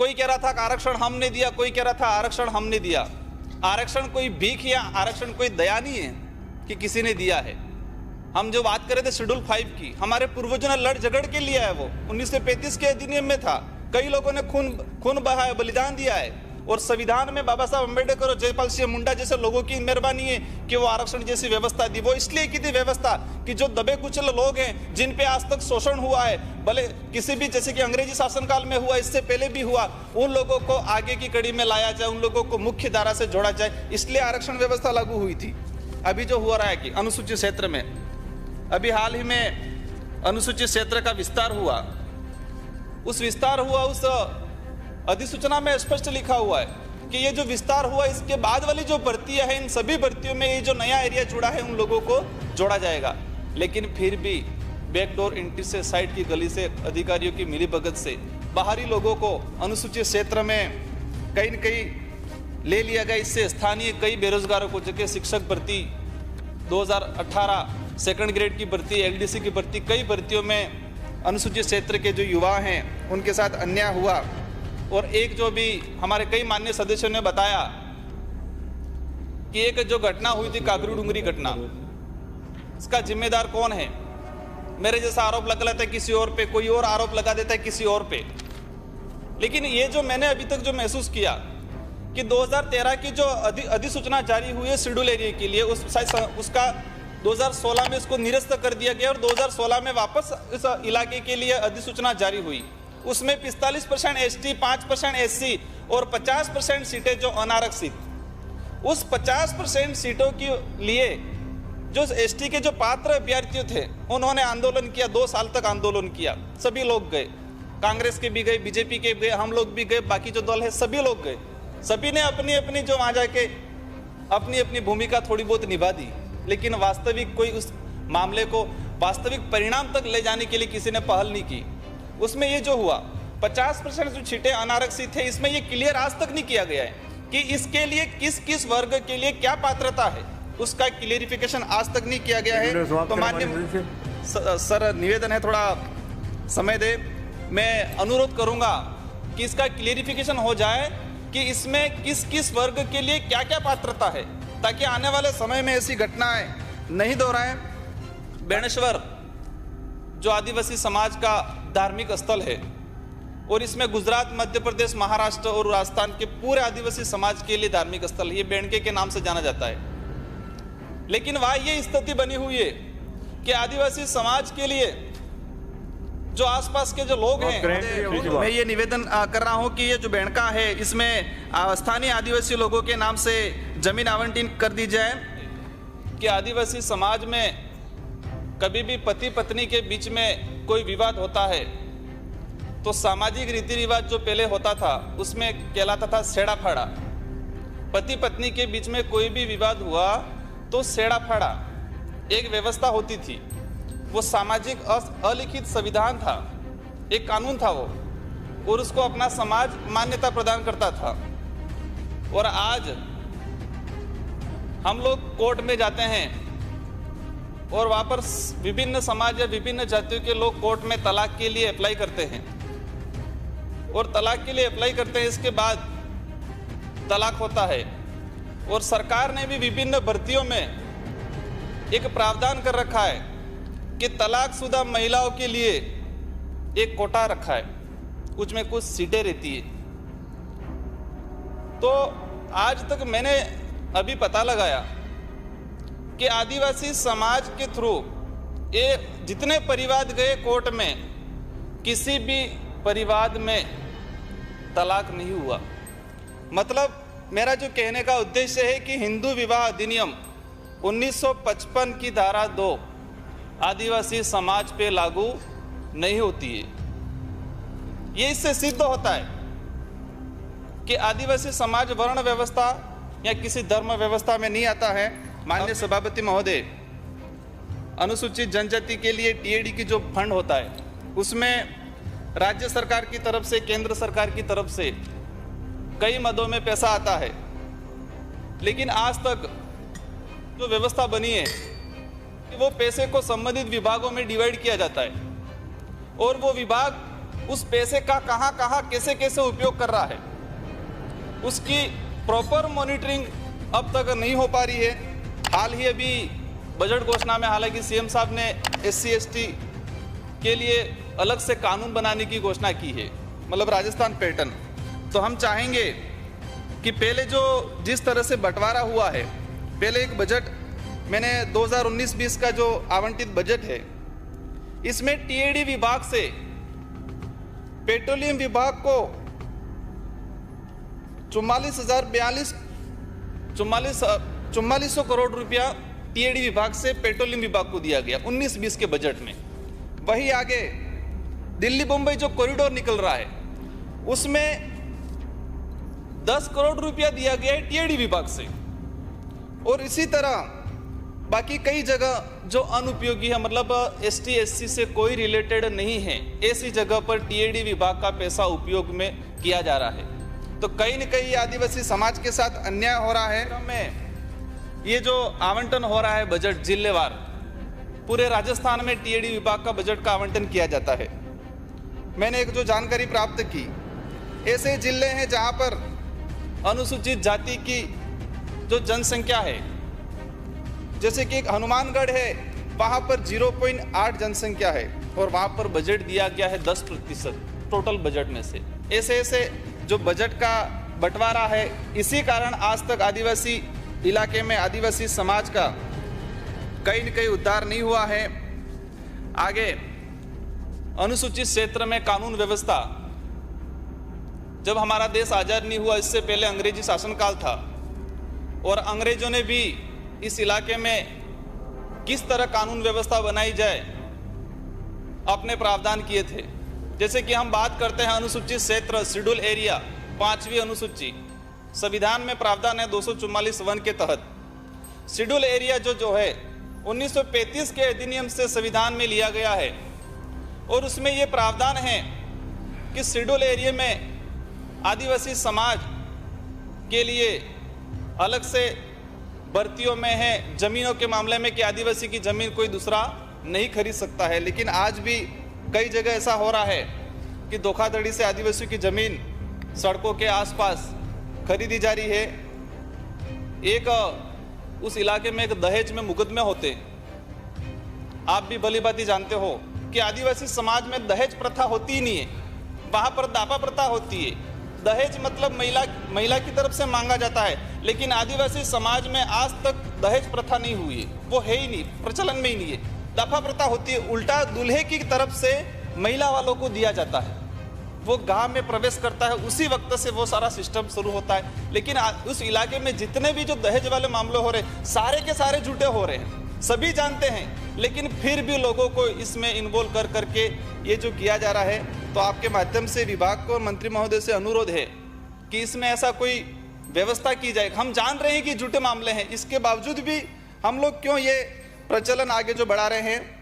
कोई कह रहा था कि आरक्षण हमने दिया, कोई कह रहा था आरक्षण हमने दिया। आरक्षण कोई भीख या आरक्षण कोई दया नहीं है कि किसी ने दिया है। हम जो बात कर रहे थे शेड्यूल 5 की, हमारे पूर्वजों ने लड़ झगड़ के लिया है। वो 1935 के अधिनियम में था। कई लोगों ने खून बहाया, बलिदान दिया है। और संविधान में बाबा साहब अम्बेडकर और जयपाल सिंह मुंडा जैसे लोगों की मेहरबानी है कि वो आरक्षण जैसी व्यवस्था दी। वो इसलिए की थी व्यवस्था कि जो दबे कुचल लोग हैं, जिन पे आज तक शोषण हुआ है, भले किसी भी, जैसे कि अंग्रेजी शासनकाल में हुआ, इससे पहले भी हुआ, उन लोगों को आगे की कड़ी में लाया जाए, उन लोगों को मुख्य धारा से जोड़ा जाए, इसलिए आरक्षण व्यवस्था लागू हुई थी। अभी जो हो रहा है कि अनुसूचित क्षेत्र में, अभी हाल ही में अनुसूचित क्षेत्र का विस्तार हुआ, उस अधिसूचना में स्पष्ट लिखा हुआ है कि ये जो विस्तार हुआ, इसके बाद वाली जो भर्तियां हैं, इन सभी भर्तियों में ये जो नया एरिया जुड़ा है, उन लोगों को जोड़ा जाएगा। लेकिन फिर भी बैकडोर एंट्री से, साइड की गली से, अधिकारियों की मिलीभगत से बाहरी लोगों को अनुसूचित क्षेत्र में कहीं न कहीं ले लिया गया। इससे स्थानीय कई बेरोजगारों को, जबकि शिक्षक भर्ती 2018 सेकंड ग्रेड की भर्ती, एलडीसी की भर्ती, कई भर्तियों में अनुसूचित क्षेत्र के जो युवा हैं उनके साथ अन्याय हुआ। और एक जो भी हमारे कई माननीय सदस्यों ने बताया कि एक जो घटना हुई थी, काकरू डूंगरी घटना, इसका जिम्मेदार कौन है? मेरे जैसा आरोप लगा लेता है किसी और पे, कोई और आरोप लगा देता है किसी और पे। लेकिन ये जो मैंने अभी तक जो महसूस किया कि 2013 की जो अधिसूचना जारी हुई है शेड्यूल एरिया के लिए, उसका 2016 में इसको निरस्त कर दिया गया और 2016 में वापस इस इलाके के लिए अधिसूचना जारी हुई। उसमें 45% एसटी, 5% एससी और 50% सीटें जो अनारक्षित। उस 50% सीटों के लिए जो एसटी के जो पात्र अभ्यर्थी थे, उन्होंने आंदोलन किया, 2 साल तक आंदोलन किया। सभी लोग गए, कांग्रेस के भी गए, बीजेपी के भी गए, हम लोग भी गए, बाकी जो दल है सभी लोग गए। सभी ने अपनी अपनी जो वहां जाके अपनी अपनी भूमिका थोड़ी बहुत निभा दी, लेकिन वास्तविक कोई उस मामले को वास्तविक परिणाम तक ले जाने के लिए किसी ने पहल नहीं की। उसमें ये जो हुआ 50% जो सीटें अनारक्षित थे, इसमें ये क्लियर आज तक नहीं किया गया है कि इसके लिए किस किस वर्ग के लिए क्या पात्रता है, उसका क्लियरिफिकेशन आज तक नहीं किया गया है। तो माननीय सर, निवेदन है, थोड़ा समय दे। मैं अनुरोध करूंगा कि इसका क्लियरिफिकेशन हो जाए कि इसमें किस किस वर्ग के लिए क्या क्या पात्रता है, ताकि आने वाले समय में ऐसी घटनाएं नहीं दोहराएं। बेणेश्वर जो आदिवासी समाज का धार्मिक स्थल है, और इसमें गुजरात, मध्य प्रदेश, महाराष्ट्र और राजस्थान के पूरे आदिवासी समाज के लिए धार्मिक स्थल, ये बेणके के नाम से जाना जाता है। लेकिन वहां ये स्थिति बनी हुई है कि आदिवासी समाज के लिए जो आसपास के जो लोग हैं, मैं ये निवेदन कर रहा हूं कि ये जो बेणका है, इसमें स्थानीय आदिवासी लोगों के नाम से जमीन आवंटित कर दी जाए कि आदिवासी समाज में कभी भी पति पत्नी के बीच में कोई विवाद होता है तो सामाजिक रीति रिवाज जो पहले होता था उसमें कहलाता था सेड़ा फाड़ा। पति पत्नी के बीच में कोई भी विवाद हुआ तो सेड़ा फाड़ा एक व्यवस्था होती थी। वो सामाजिक अलिखित संविधान था, एक कानून था वो, और उसको अपना समाज मान्यता प्रदान करता था। और आज हम लोग कोर्ट में जाते हैं और वहाँ पर विभिन्न समाज या विभिन्न जातियों के लोग कोर्ट में तलाक के लिए अप्लाई करते हैं, और तलाक के लिए अप्लाई करते हैं, इसके बाद तलाक होता है। और सरकार ने भी विभिन्न भर्तियों में एक प्रावधान कर रखा है कि तलाकशुदा महिलाओं के लिए एक कोटा रखा है, कुछ में कुछ सीटें रहती है। तो आज तक मैंने अभी पता लगाया कि आदिवासी समाज के थ्रू ये जितने परिवाद गए कोर्ट में, किसी भी परिवाद में तलाक नहीं हुआ। मतलब मेरा जो कहने का उद्देश्य है कि हिंदू विवाह अधिनियम 1955 की धारा 2 आदिवासी समाज पे लागू नहीं होती है। ये इससे सिद्ध होता है कि आदिवासी समाज वर्ण व्यवस्था या किसी धर्म व्यवस्था में नहीं आता है। माननीय सभापति महोदय, अनुसूचित जनजाति के लिए टीएडी की जो फंड होता है उसमें राज्य सरकार की तरफ से, केंद्र सरकार की तरफ से कई मदों में पैसा आता है, लेकिन आज तक जो व्यवस्था बनी है कि वो पैसे को संबंधित विभागों में डिवाइड किया जाता है और वो विभाग उस पैसे का कहां कहां कैसे कैसे उपयोग कर रहा है, उसकी प्रॉपर मॉनिटरिंग अब तक नहीं हो पा रही है। हाल ही अभी बजट घोषणा में हालांकि सीएम साहब ने SC ST के लिए अलग से कानून बनाने की घोषणा की है, मतलब राजस्थान पैटर्न। तो हम चाहेंगे कि पहले जो जिस तरह से बंटवारा हुआ है, पहले एक बजट मैंने 2019-20 का जो आवंटित बजट है, इसमें TAD विभाग से पेट्रोलियम विभाग को 44,000 करोड़ रुपया TAD विभाग से पेट्रोलियम विभाग को दिया गया 19-20 के बजट में। वही आगे दिल्ली मुंबई जो कॉरिडोर निकल रहा है, उसमें 10 करोड़ रुपया दिया गया है TAD विभाग से। और इसी तरह बाकी कई जगह जो अनुपयोगी है, मतलब ST SC से कोई रिलेटेड नहीं है, ऐसी जगह पर TAD विभाग का पैसा उपयोग में किया जा रहा है। तो कहीं न कहीं आदिवासी समाज के साथ अन्याय हो रहा है। में ये जो आवंटन हो रहा है बजट जिलेवार, पूरे राजस्थान में TAD विभाग का बजट का आवंटन किया जाता है। मैंने एक जो जानकारी प्राप्त की, ऐसे जिले हैं जहां पर अनुसूचित जाति की जो जनसंख्या है, जैसे कि हनुमानगढ़ है, वहां पर 0.8 जनसंख्या है और वहां पर बजट दिया गया है 10% टोटल बजट में से। ऐसे ऐसे जो बजट का बंटवारा है, इसी कारण आज तक आदिवासी इलाके में आदिवासी समाज का कहीं न कहीं उद्धार नहीं हुआ है। आगे अनुसूचित क्षेत्र में कानून व्यवस्था, जब हमारा देश आज़ाद नहीं हुआ, इससे पहले अंग्रेजी शासनकाल था और अंग्रेजों ने भी इस इलाके में किस तरह कानून व्यवस्था बनाई जाए अपने प्रावधान किए थे। जैसे कि हम बात करते हैं अनुसूचित क्षेत्र शेड्यूल एरिया 5वीं अनुसूची, संविधान में प्रावधान है 244(1) के तहत। शेड्यूल एरिया जो है 1935 के अधिनियम से संविधान में लिया गया है और उसमें ये प्रावधान है कि शेड्यूल एरिया में आदिवासी समाज के लिए अलग से भर्तियों में है, जमीनों के मामले में कि आदिवासी की जमीन कोई दूसरा नहीं खरीद सकता है। लेकिन आज भी कई जगह ऐसा हो रहा है कि धोखाधड़ी से आदिवासियों की जमीन सड़कों के आसपास खरीदी जा रही है। एक उस इलाके में एक दहेज में मुकदमे होते, आप भी भली भांति जानते हो कि आदिवासी समाज में दहेज प्रथा होती ही नहीं है, वहां पर दापा प्रथा होती है। दहेज मतलब महिला की तरफ से मांगा जाता है, लेकिन आदिवासी समाज में आज तक दहेज प्रथा नहीं हुई है, वो है ही नहीं, प्रचलन में ही नहीं है। दापा प्रथा होती है, उल्टा दूल्हे की तरफ से महिला वालों को दिया जाता है, वो गांव में प्रवेश करता है, उसी वक्त से वो सारा सिस्टम शुरू होता है। लेकिन उस इलाके में जितने भी जो दहेज वाले मामले हो रहे, सारे के सारे झूठे हो रहे हैं, सभी जानते हैं, लेकिन फिर भी लोगों को इसमें इन्वॉल्व कर करके ये जो किया जा रहा है। तो आपके माध्यम से विभाग को, मंत्री महोदय से अनुरोध है कि इसमें ऐसा कोई व्यवस्था की जाए। हम जान रहे हैं कि झूठे मामले हैं, इसके बावजूद भी हम लोग क्यों ये प्रचलन आगे जो बढ़ा रहे हैं।